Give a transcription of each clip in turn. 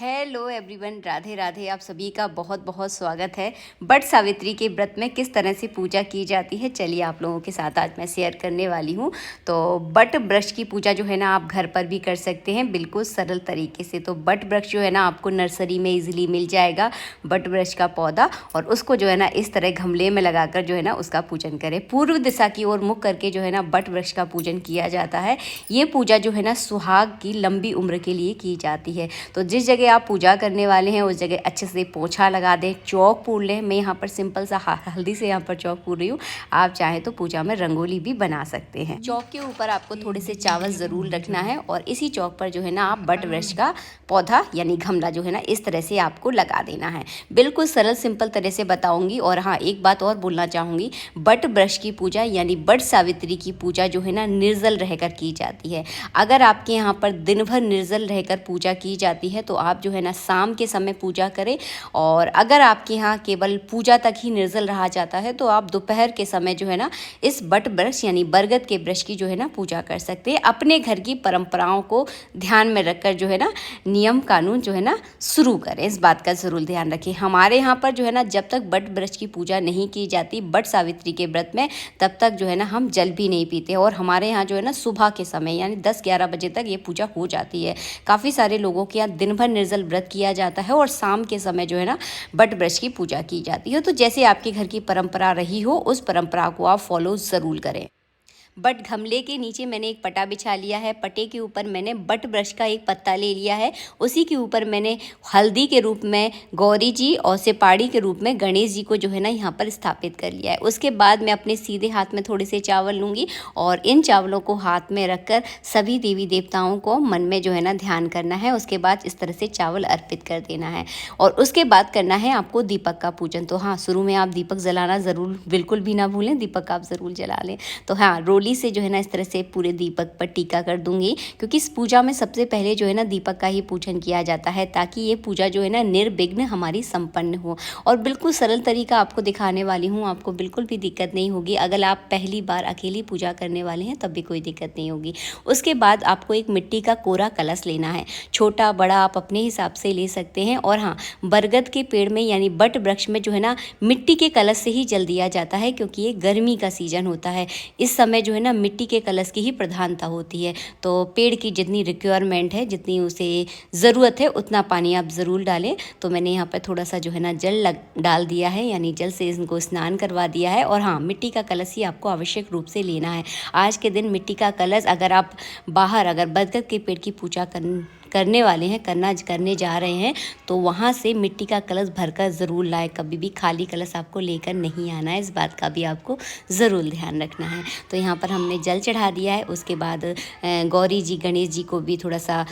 Hello everyone, Radhe Radhe. आप सभी का बहुत बहुत स्वागत है। बट सावित्री के व्रत में किस तरह से पूजा की जाती है, चलिए आप लोगों के साथ आज मैं शेयर करने वाली हूँ। तो बट वृक्ष की पूजा जो है ना, आप घर पर भी कर सकते हैं बिल्कुल सरल तरीके से। तो बट वृक्ष जो है ना, आपको नर्सरी में इजीली मिल जाएगा बट वृक्ष का पौधा, और उसको जो है ना इस तरह गमले में लगाकर जो है ना उसका पूजन करें। पूर्व दिशा की ओर मुख करके जो है ना बट वृक्ष का पूजन किया जाता है। ये पूजा जो है ना सुहाग की लंबी उम्र के लिए की जाती है। तो जिस जगह आप पूजा करने वाले हैं उस जगह अच्छे से पोछा लगा दें, चौक पूर लें। मैं यहाँ पर सिंपल सा हल्दी से यहाँ पर चौक पूर रही हूँ। आप चाहें तो पूजा में रंगोली भी बना सकते हैं। चौक के ऊपर आपको थोड़े से चावल ज़रूर रखना है, और इसी चौक पर जो है ना आप बट वृक्ष का पौधा यानी गमला जो है ना इस तरह से आपको लगा देना है। बिल्कुल सरल सिंपल तरह से बताऊंगी। और हाँ, एक बात और बोलना चाहूँगी, बट वृक्ष की पूजा यानी बट सावित्री की पूजा जो है ना निर्जल रहकर की जाती है। अगर आपके यहाँ पर दिन भर निर्जल रहकर पूजा की जाती है तो आप जो है ना शाम के समय पूजा करें, और अगर आपके यहाँ केवल पूजा तक ही निर्जल रहा जाता है तो आप दोपहर के समय जो है ना इस बट वृक्ष यानी बरगद के वृक्ष की जो है ना पूजा कर सकते हैं। अपने घर की परंपराओं को ध्यान में रखकर जो है ना नियम कानून जो है ना शुरू करें, इस बात का ज़रूर ध्यान रखें। हमारे यहाँ पर जो है ना जब तक बट वृक्ष की पूजा नहीं की जाती बट सावित्री के व्रत में, तब तक जो है ना हम जल भी नहीं पीते। और हमारे यहाँ जो है ना सुबह के समय यानी 10-11 बजे तक ये पूजा हो जाती है। काफ़ी सारे लोगों के यहाँ दिन भर निर्जल व्रत किया जाता है और शाम के समय जो है ना बट वृक्ष की पूजा की जाती है। तो जैसे आपके घर की परंपरा रही हो उस परंपरा को आप फॉलो ज़रूर करें। बट गमले के नीचे मैंने एक पटा बिछा लिया है। पटे के ऊपर मैंने बट वृक्ष का एक पत्ता ले लिया है। उसी के ऊपर मैंने हल्दी के रूप में गौरी जी और सिपाड़ी के रूप में गणेश जी को जो है ना यहाँ पर स्थापित कर लिया है। उसके बाद मैं अपने सीधे हाथ में थोड़े से चावल लूँगी, और इन चावलों को हाथ में रखकर सभी देवी देवताओं को मन में जो है ना ध्यान करना है। उसके बाद इस तरह से चावल अर्पित कर देना है, और उसके बाद करना है आपको दीपक का पूजन। तो हाँ, शुरू में आप दीपक जलाना ज़रूर बिल्कुल भी ना भूलें, दीपक आप ज़रूर जला लें। तो हाँ, रोली से जो है ना इस तरह से पूरे दीपक पर टीका कर दूंगी, क्योंकि इस पूजा में सबसे पहले जो है ना दीपक का ही पूजन किया जाता है, ताकि ये पूजा जो है ना निर्विघ्न हमारी संपन्न हो। और बिल्कुल सरल तरीका आपको दिखाने वाली हूँ, आपको बिल्कुल भी दिक्कत नहीं होगी। अगर आप पहली बार अकेली पूजा करने वाले हैं तब भी कोई दिक्कत नहीं होगी। उसके बाद आपको एक मिट्टी का कोरा कलश लेना है, छोटा बड़ा आप अपने हिसाब से ले सकते हैं। और हाँ, बरगद के पेड़ में यानी बट वृक्ष में जो है ना मिट्टी के कलश से ही जल दिया जाता है, क्योंकि ये गर्मी का सीजन होता है। इस समय जो है ना मिट्टी के कलश की ही प्रधानता होती है। तो पेड़ की जितनी रिक्वायरमेंट है, जितनी उसे ज़रूरत है, उतना पानी आप ज़रूर डालें। तो मैंने यहाँ पर थोड़ा सा जो है ना जल डाल दिया है, यानी जल से इनको स्नान करवा दिया है। और हाँ, मिट्टी का कलश ही आपको आवश्यक रूप से लेना है। आज के दिन मिट्टी का कलश अगर आप बाहर अगर बरगद के पेड़ की पूजा करने वाले हैं, करने जा रहे हैं, तो वहाँ से मिट्टी का कलश भरकर ज़रूर लाए। कभी भी खाली कलश आपको लेकर नहीं आना है, इस बात का भी आपको ज़रूर ध्यान रखना है। तो यहाँ पर हमने जल चढ़ा दिया है। उसके बाद गौरी जी गणेश जी को भी थोड़ा सा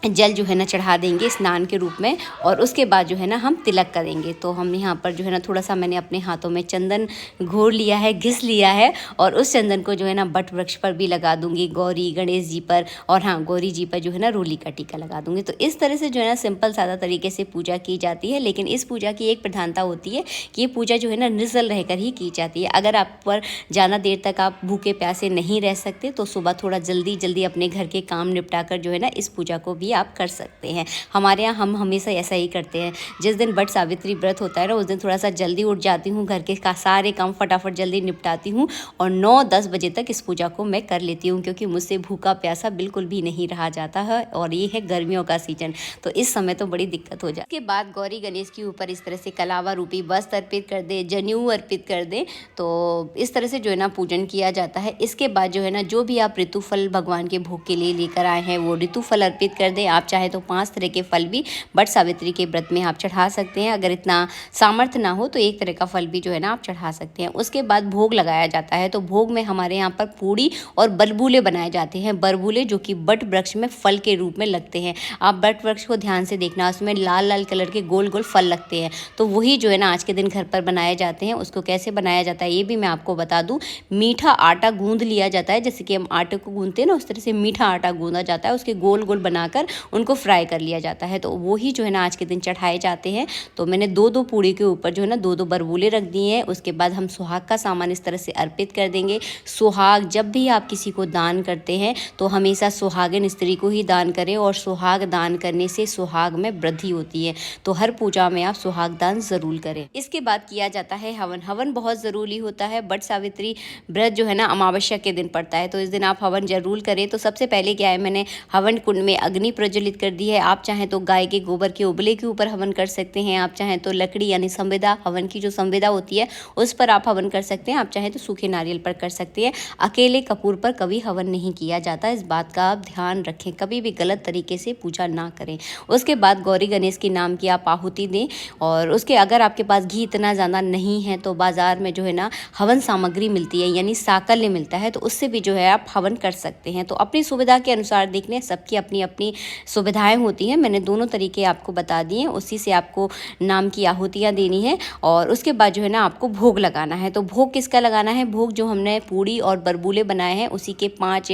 जल जो है ना चढ़ा देंगे स्नान के रूप में, और उसके बाद जो है ना हम तिलक करेंगे। तो हम यहाँ पर जो है ना थोड़ा सा मैंने अपने हाथों में चंदन घोर लिया है, घिस लिया है, और उस चंदन को जो है ना बट वृक्ष पर भी लगा दूंगी, गौरी गणेश जी पर, और हाँ गौरी जी पर जो है ना रोली का टीका लगा दूंगी। तो इस तरह से जो है ना सिंपल सादा तरीके से पूजा की जाती है। लेकिन इस पूजा की एक प्रधानता होती है कि ये पूजा जो है ना निर्जल रहकर ही की जाती है। अगर आप पर ज़्यादा देर तक आप भूखे प्यासे नहीं रह सकते तो सुबह थोड़ा जल्दी अपने घर के काम निपटा कर जो है ना इस पूजा को भी आप कर सकते हैं। हमारे यहाँ हम हमेशा ऐसा ही करते हैं। जिस दिन बट सावित्री व्रत होता है ना, उस दिन थोड़ा सा जल्दी उठ जाती हूँ, घर के सारे काम फटाफट जल्दी निपटाती हूँ, और 9-10 बजे तक इस पूजा को मैं कर लेती हूँ, क्योंकि मुझसे भूखा प्यासा बिल्कुल भी नहीं रहा जाता है। और ये है गर्मियों का सीजन, तो इस समय तो बड़ी दिक्कत हो जाती है। उसके बाद गौरी गणेश के ऊपर इस तरह से कलावा रूपी वस्त्र अर्पित कर दे, जनेऊ अर्पित कर दे। तो इस तरह से जो है ना पूजन किया जाता है। इसके बाद जो है ना जो भी आप ऋतुफल भगवान के भोग के लिए लेकर आए हैं वो ऋतुफल अर्पित कर दें। आप चाहे तो 5 तरह के फल भी बट सावित्री के व्रत में आप चढ़ा सकते हैं। अगर इतना सामर्थ्य ना हो तो एक तरह का फल भी जो है ना आप चढ़ा सकते हैं। उसके बाद भोग लगाया जाता है। तो भोग में हमारे यहाँ पर पूड़ी और बरबूले बनाए जाते हैं। बरबूले जो कि बट वृक्ष में फल के रूप में लगते हैं। आप बट वृक्ष को ध्यान से देखना, उसमें लाल लाल कलर के गोल गोल फल लगते हैं। तो वही जो है ना आज के दिन घर पर बनाए जाते हैं। उसको कैसे बनाया जाता है ये भी मैं आपको बता दूं। मीठा आटा गूंद लिया जाता है, जैसे कि हम आटे को गूंदते हैं ना, उस तरह से मीठा आटा गूंदा जाता है। उसके गोल गोल बनाकर लेकर उनको फ्राई कर लिया जाता है। तो वो ही जो है ना आज के दिन चढ़ाए जाते हैं। तो मैंने 2-2 पूड़ी के ऊपर जो है ना 2-2 बरबूले रख दिए हैं। उसके बाद हम सुहाग का सामान इस तरह से अर्पित कर देंगे। सुहाग जब भी आप किसी को दान करते हैं तो हमेशा सुहागिन स्त्री को ही दान करें, और सुहाग दान करने से सुहाग में वृद्धि होती है। तो हर पूजा में आप सुहाग दान ज़रूर करें। इसके बाद किया जाता है हवन। हवन बहुत ज़रूरी होता है। बट सावित्री व्रत जो है ना अमावस्या के दिन पड़ता है, तो इस दिन आप हवन जरूर करें। तो सबसे पहले क्या है, मैंने हवन कुंड में अग्नि प्रज्वलित कर दी है। आप चाहें तो गाय के गोबर के उबले के ऊपर हवन कर सकते हैं। आप चाहें तो लकड़ी यानी संविदा, हवन की जो संविदा होती है उस पर आप हवन कर सकते हैं। आप चाहें तो सूखे नारियल पर कर सकते हैं। अकेले कपूर पर कभी हवन नहीं किया जाता, इस बात का आप ध्यान रखें। कभी भी गलत तरीके से पूजा ना करें। उसके बाद गौरी गणेश के नाम की आप आहुति दें। और उसके अगर आपके पास घी इतना ज़्यादा नहीं है तो बाज़ार में जो है ना हवन सामग्री मिलती है, यानी साकल्य मिलता है, तो उससे भी जो है आप हवन कर सकते हैं। तो अपनी सुविधा के अनुसार देख लें, सबकी अपनी अपनी सुविधाएं होती हैं। मैंने दोनों तरीके आपको बता दिए हैं, उसी से आपको नाम की आहुतियाँ देनी है। और उसके बाद जो है ना आपको भोग लगाना है। तो भोग किसका लगाना है, भोग जो हमने पूड़ी और बरबूले बनाए हैं उसी के 5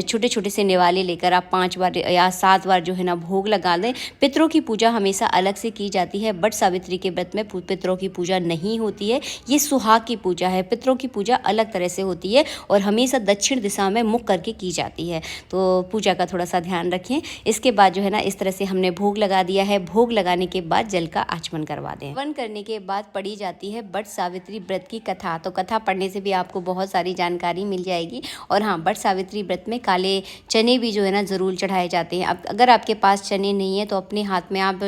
छोटे छोटे से निवाले लेकर आप 5 बार या 7 बार जो है ना भोग लगा दें। पितरों की पूजा हमेशा अलग से की जाती है। बट सावित्री के व्रत में पितरों की पूजा नहीं होती है, ये सुहाग की पूजा है। पितरों की पूजा अलग तरह से होती है और हमेशा दक्षिण दिशा में मुख करके की जाती है। तो पूजा का थोड़ा सा ध्यान रखें। इसके बाद जो है ना इस तरह से हमने भोग लगा दिया है। भोग लगाने के बाद जल का आचमन करवा दें। हवन करने के बाद पढ़ी जाती है बट सावित्री व्रत की कथा। तो कथा पढ़ने से भी आपको बहुत सारी जानकारी मिल जाएगी। और हाँ, बट सावित्री व्रत में काले चने भी जो है ना ज़रूर चढ़ाए जाते हैं। अब अगर आपके पास चने नहीं है तो अपने हाथ में आप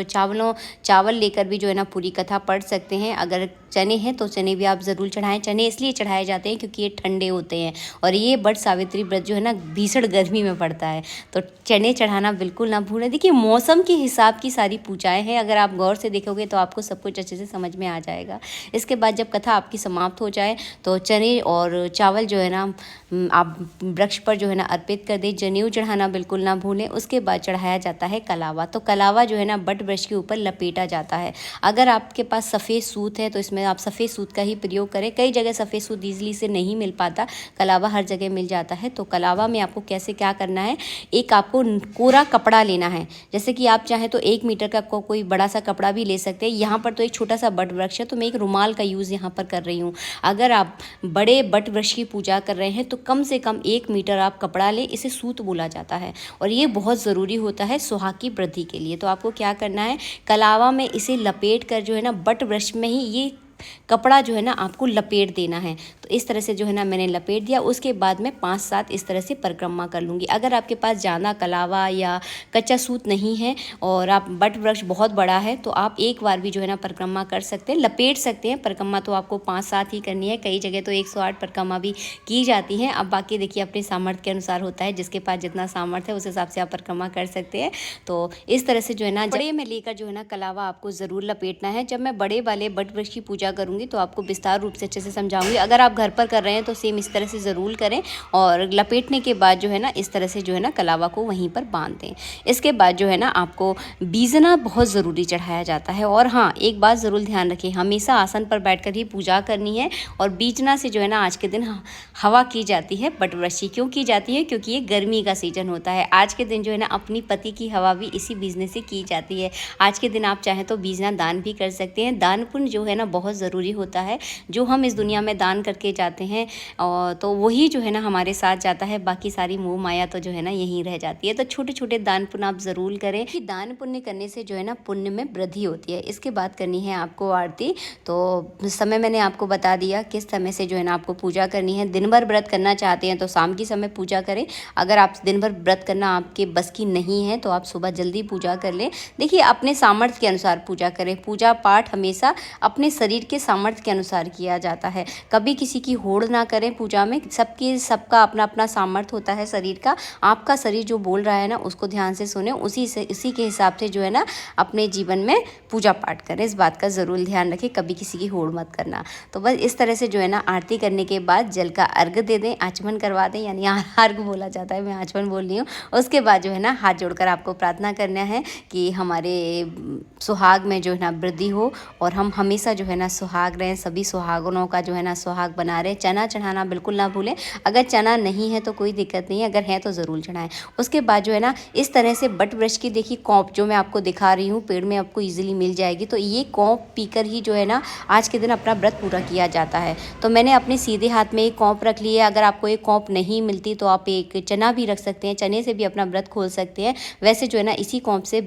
चावल लेकर भी जो है ना पूरी कथा पढ़ सकते हैं। अगर चने हैं तो चने भी आप ज़रूर चढ़ाएं। चने इसलिए चढ़ाए जाते हैं क्योंकि ये ठंडे होते हैं और ये बट सावित्री व्रत जो है ना भीषण गर्मी में पड़ता है, तो चने चढ़ाना बिल्कुल ना भूलें। देखिए, मौसम के हिसाब की सारी पूजाएं हैं। अगर आप गौर से देखोगे तो आपको सब कुछ अच्छे से समझ में आ जाएगा। इसके बाद जब कथा आपकी समाप्त हो जाए तो चने और चावल जो है ना आप वृक्ष पर जो है ना अर्पित कर दें। जनेऊ चढ़ाना बिल्कुल ना भूलें। उसके बाद चढ़ाया जाता है कलावा। तो कलावा जो है ना बट वृक्ष के ऊपर लपेटा जाता है। अगर आपके पास सफ़ेद सूत है तो इसमें आप सफ़ेद सूत का ही प्रयोग करें। कई जगह सफ़ेद सूत ईजिली से नहीं मिल पाता, कलावा हर जगह मिल जाता है। तो कलावा में आपको कैसे क्या करना है, एक आपको कोरा कपड़ा लेना है। जैसे कि आप चाहें तो 1 मीटर का कोई बड़ा सा कपड़ा भी ले सकते हैं। यहाँ पर तो एक छोटा सा बट वृक्ष है तो मैं एक रुमाल का यूज़ यहाँ पर कर रही हूँ। अगर आप बड़े बट वृक्ष की पूजा कर रहे हैं तो कम से कम 1 मीटर आप कपड़ा लें। इसे सूत बोला जाता है और ये बहुत ज़रूरी होता है सुहाग की वृद्धि के लिए। तो आपको क्या करना है, कलावा में इसे लपेट कर जो है ना बट वृक्ष में ही ये कपड़ा जो है ना आपको लपेट देना है। तो इस तरह से जो है ना मैंने लपेट दिया। उसके बाद मैं 5-7 इस तरह से परिक्रमा कर लूँगी। अगर आपके पास ज़्यादा कलावा या कच्चा सूत नहीं है और आप बट वृक्ष बहुत बड़ा है तो आप एक बार भी जो है ना परिक्रमा कर सकते हैं, लपेट सकते हैं। परिक्रमा तो आपको 5-7 ही करनी है। कई जगह तो 108 परिक्रमा भी की जाती हैं। अब बाकी देखिए अपने सामर्थ्य के अनुसार होता है, जिसके पास जितना सामर्थ्य है उस हिसाब से आप परिक्रमा कर सकते हैं। तो इस तरह से जो है ना बड़े में लेकर जो है ना कलावा आपको ज़रूर लपेटना है। जब मैं बड़े वाले बट वृक्ष की पूजा करूंगी तो आपको विस्तार रूप से अच्छे से समझाऊंगी। अगर आप घर पर कर रहे हैं तो सेम इस तरह से ज़रूर करें और लपेटने के बाद जो है ना इस तरह से जो है ना कलावा को वहीं पर बांध दें। इसके बाद जो है ना आपको बीजना बहुत ज़रूरी चढ़ाया जाता है। और हाँ, एक बात ज़रूर ध्यान रखें, हमेशा आसन पर बैठकर ही पूजा करनी है। और बीजना से जो है ना आज के दिन हवा की जाती है। बट वृक्ष क्यों की जाती है, क्योंकि ये गर्मी का सीजन होता है। आज के दिन जो है ना अपनी पति की हवा भी इसी बीजने से की जाती है। आज के दिन आप चाहें तो बीजना दान भी कर सकते हैं। दान पुण्य जो है ना बहुत ज़रूरी होता है। जो हम इस दुनिया में दान करके जाते हैं और तो वही जो है ना हमारे साथ जाता है। बाकी सारी मोह माया तो जो है ना यहीं रह जाती है। तो छोटे छोटे दान पुण्य आप ज़रूर करें कि दान पुण्य करने से जो है ना पुण्य में वृद्धि होती है। इसके बाद करनी है आपको आरती। तो समय मैंने आपको बता दिया किस समय से जो है ना आपको पूजा करनी है। दिन भर व्रत करना चाहते हैं तो शाम की समय पूजा करें। अगर आप दिन भर व्रत करना आपके बस की नहीं है तो आप सुबह जल्दी पूजा कर लें। देखिए, अपने सामर्थ्य के अनुसार पूजा करें। पूजा पाठ हमेशा अपने शरीर के सामर्थ्य के अनुसार किया जाता है। कभी किसी की होड़ ना करें पूजा में। सबका अपना अपना सामर्थ्य होता है शरीर का। आपका शरीर जो बोल रहा है ना उसको ध्यान से सुने, उसी के हिसाब से जो है ना अपने जीवन में पूजा पाठ करें। इस बात का ज़रूर ध्यान रखें, कभी किसी की होड़ मत करना। तो बस इस तरह से जो है ना आरती करने के बाद जल का अर्घ दे दें, आचमन करवा दें, यानी अर्घ बोला जाता है, मैं आचमन बोल रही हूँ। उसके बाद जो है ना हाथ जोड़कर आपको प्रार्थना करना है कि हमारे सुहाग में जो है ना वृद्धि हो और हम हमेशा जो है ना सुहाग रहें। सभी सुहागनों का जो है ना सुहाग बना रहे हैं। चना चढ़ाना बिल्कुल ना भूलें। अगर चना नहीं है तो कोई दिक्कत नहीं है, अगर है तो ज़रूर चढ़ाएं। उसके बाद जो है ना इस तरह से बट ब्रश की देखिए कॉप जो मैं आपको दिखा रही हूँ, पेड़ में आपको ईजिली मिल जाएगी। तो ये कॉप पीकर ही जो है ना आज के दिन अपना व्रत पूरा किया जाता है। तो मैंने अपने सीधे हाथ में एक कॉप रख ली है। अगर आपको एक कॉप नहीं मिलती तो आप एक चना भी रख सकते हैं, चने से भी अपना व्रत खोल सकते हैं। वैसे जो है ना इसी कॉप से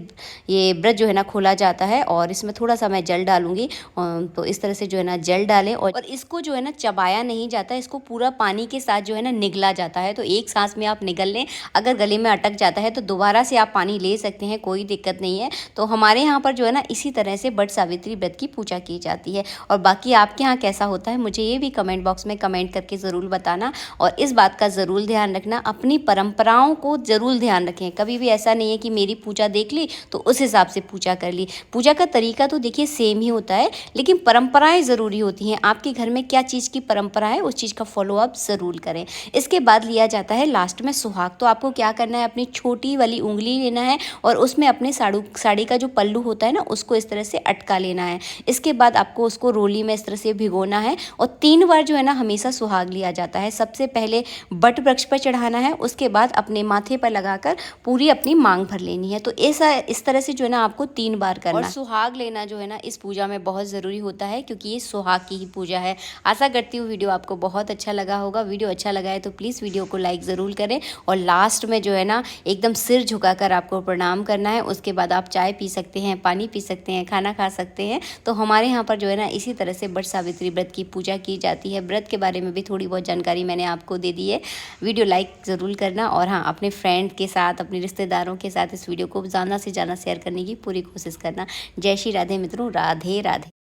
ये व्रत जो है ना खोला जाता है। और इसमें थोड़ा सा मैं जल डालूंगी। तो इस तरह से जो है ना जल डालें और इसको जो है ना चबाया नहीं जाता, इसको पूरा पानी के साथ जो है ना निगला जाता है। तो एक सांस में आप निगल लें। अगर गले में अटक जाता है तो दोबारा से आप पानी ले सकते हैं, कोई दिक्कत नहीं है। तो हमारे यहाँ पर जो है ना इसी तरह से बट सावित्री व्रत की पूजा की जाती है। और बाकी आपके यहाँ कैसा होता है मुझे ये भी कमेंट बॉक्स में कमेंट करके ज़रूर बताना। और इस बात का ज़रूर ध्यान रखना, अपनी परंपराओं को ज़रूर ध्यान रखें। कभी भी ऐसा नहीं है कि मेरी पूजा देख ली तो उस हिसाब से पूजा कर ली। पूजा का तरीका तो देखिए सेम ही होता है, लेकिन परंपराएं ज़रूरी होती हैं। आपके घर में क्या चीज़ की परंपरा है उस चीज़ का फॉलो अप ज़रूर करें। इसके बाद लिया जाता है लास्ट में सुहाग। तो आपको क्या करना है, अपनी छोटी वाली उंगली लेना है और उसमें अपने साड़ी का जो पल्लू होता है ना उसको इस तरह से अटका लेना है। इसके बाद आपको उसको रोली में इस तरह से भिगोना है और 3 बार जो है ना हमेशा सुहाग लिया जाता है। सबसे पहले बट वृक्ष पर चढ़ाना है, उसके बाद अपने माथे पर लगाकर पूरी अपनी मांग भर लेनी है। तो ऐसा इस तरह से जो है ना आपको 3 बार करना है। और सुहाग लेना जो है ना इस पूजा में बहुत ज़रूरी होता है, क्योंकि ये सुहाग की ही पूजा है। आशा करती हूँ वीडियो आपको बहुत अच्छा लगा होगा। वीडियो अच्छा लगा है तो प्लीज़ वीडियो को लाइक ज़रूर करें। और लास्ट में जो है ना एकदम सिर झुकाकर आपको प्रणाम करना है। उसके बाद आप चाय पी सकते हैं, पानी पी सकते हैं, खाना खा सकते हैं। तो हमारे यहाँ पर जो है ना इसी तरह से बट सावित्री व्रत की पूजा की जाती है। व्रत के बारे में भी थोड़ी बहुत जानकारी मैंने आपको दे दी है। वीडियो लाइक ज़रूर करना और हाँ अपने फ्रेंड के साथ, अपने रिश्तेदारों के साथ इस वीडियो को ज़्यादा से ज़्यादा शेयर करने की पूरी कोशिश करना। जय श्री राधे मित्रों, राधे राधे।